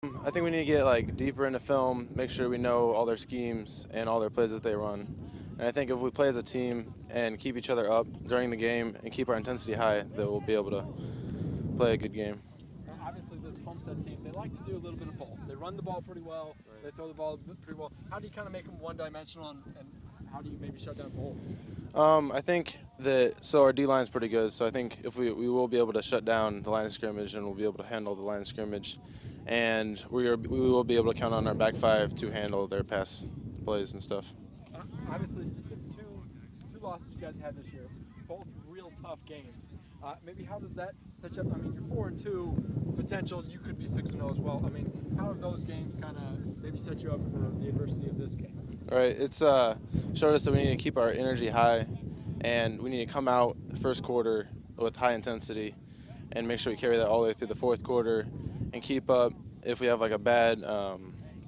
I think we need to get deeper into film, make sure we know all their schemes and all their plays that they run. And I think if we play as a team and keep each other up during the game and keep our intensity high, that we'll be able to play a good game. Obviously, this Homestead team, they like to do a little bit of both. They run the ball pretty well, they throw the ball pretty well. How do you kind of make them one-dimensional, and how do you maybe shut down both? I think that our D line is pretty good. So I think if we will be able to shut down the line of scrimmage and we'll be able to handle the line of scrimmage, and we will be able to count on our back five to handle their pass plays and stuff. Obviously, the two losses you guys had this year, both real tough games. Maybe how does that set you up? I mean, you're 4-2, potential you could be 6-0 as well. I mean, how have those games kind of maybe set you up for the adversity of this game? All right, it's showed us that we need to keep our energy high, and we need to come out the first quarter with high intensity, and make sure we carry that all the way through the fourth quarter, and keep up. If we have a bad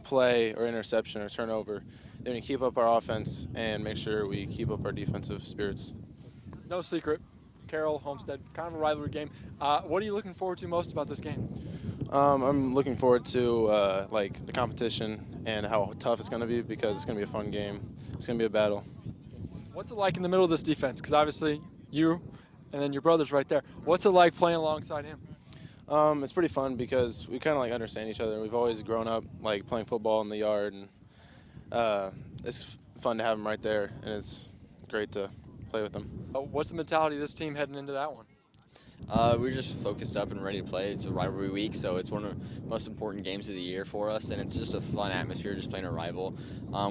play or interception or turnover, then we keep up our offense and make sure we keep up our defensive spirits. It's no secret, Carroll, Homestead, kind of a rivalry game. What are you looking forward to most about this game? I'm looking forward to the competition and how tough it's going to be, because it's going to be a fun game. It's going to be a battle. What's it like in the middle of this defense? Because obviously you and then your brother's right there. What's it like playing alongside him? It's pretty fun because we kind of understand each other. We've always grown up playing football in the yard, and it's fun to have him right there, and it's great to play with him. What's the mentality of this team heading into that one? We're just focused up and ready to play. It's a rivalry week, so it's one of the most important games of the year for us, and it's just a fun atmosphere just playing a rival.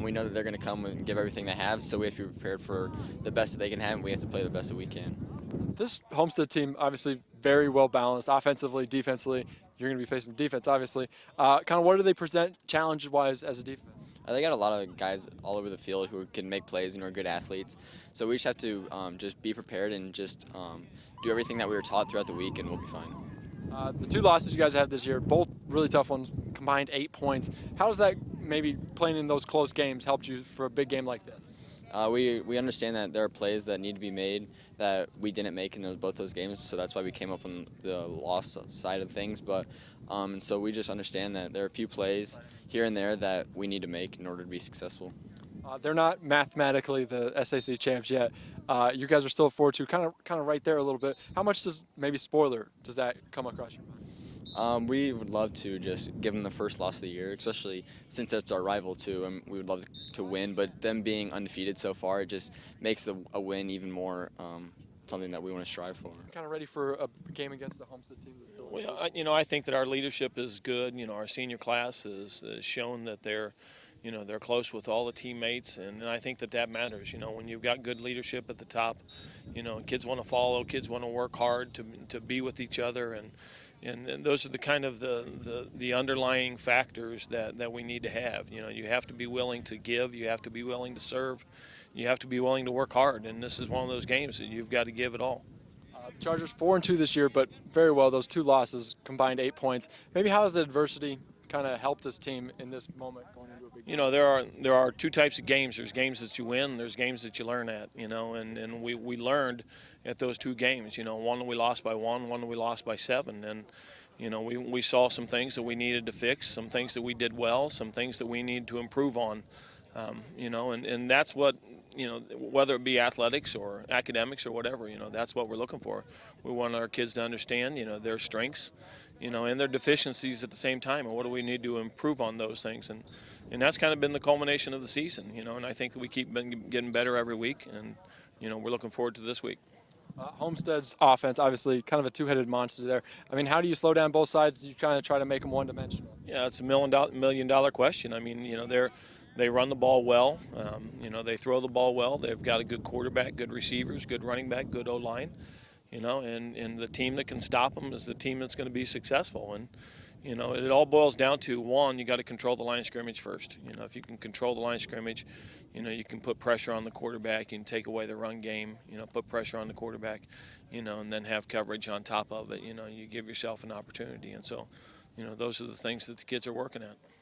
We know that they're going to come and give everything they have, so we have to be prepared for the best that they can have, and we have to play the best that we can. This Homestead team, obviously very well balanced, offensively, defensively. You're going to be facing the defense, obviously. Kind of what do they present challenge-wise as a defense? They got a lot of guys all over the field who can make plays and are good athletes. So we just have to just be prepared and just do everything that we were taught throughout the week, and we'll be fine. The two losses you guys had this year, both really tough ones, combined 8 points. How has that maybe playing in those close games helped you for a big game like this? We understand that there are plays that need to be made that we didn't make in both those games, so that's why we came up on the loss side of things. But and so we just understand that there are a few plays here and there that we need to make in order to be successful. They're not mathematically the SAC champs yet. You guys are still at 4-2, kind of right there a little bit. How much does that come across your mind? We would love to just give them the first loss of the year, especially since it's our rival too, and we would love to win. But them being undefeated so far, it just makes a win even more something that we want to strive for. Kind of ready for a game against the Homestead team that's still. Well, I think that our leadership is good. Our senior class has shown that they're close with all the teammates, and I think that matters. When you've got good leadership at the top, kids want to follow, kids want to work hard to be with each other, and those are the kind of the underlying factors that we need to have. You have to be willing to give, you have to be willing to serve, you have to be willing to work hard, and this is one of those games that you've got to give it all. The Chargers 4-2 this year, but very well. Those two losses combined 8 points. Maybe how has the adversity kind of helped this team in this moment going into a big game? There are two types of games. There's games that you win, there's games that you learn at, and we learned at those two games. One we lost by one we lost by 7, and we saw some things that we needed to fix, some things that we did well, some things that we need to improve on. And that's what, whether it be athletics or academics or whatever, that's what we're looking for. We want our kids to understand, their strengths, and their deficiencies at the same time, and what do we need to improve on those things. And that's kind of been the culmination of the season, and I think that we keep getting better every week, and, we're looking forward to this week. Homestead's offense, obviously, kind of a two-headed monster there. I mean, how do you slow down both sides? Do you kind of try to make them one-dimensional? Yeah, it's a $1 million question. I mean, they run the ball well. They throw the ball well. They've got a good quarterback, good receivers, good running back, good O-line. And the team that can stop them is the team that's going to be successful. And, it all boils down to, one, you got to control the line of scrimmage first. If you can control the line of scrimmage, you can put pressure on the quarterback. You can take away the run game, put pressure on the quarterback, and then have coverage on top of it. You give yourself an opportunity. And so, those are the things that the kids are working at.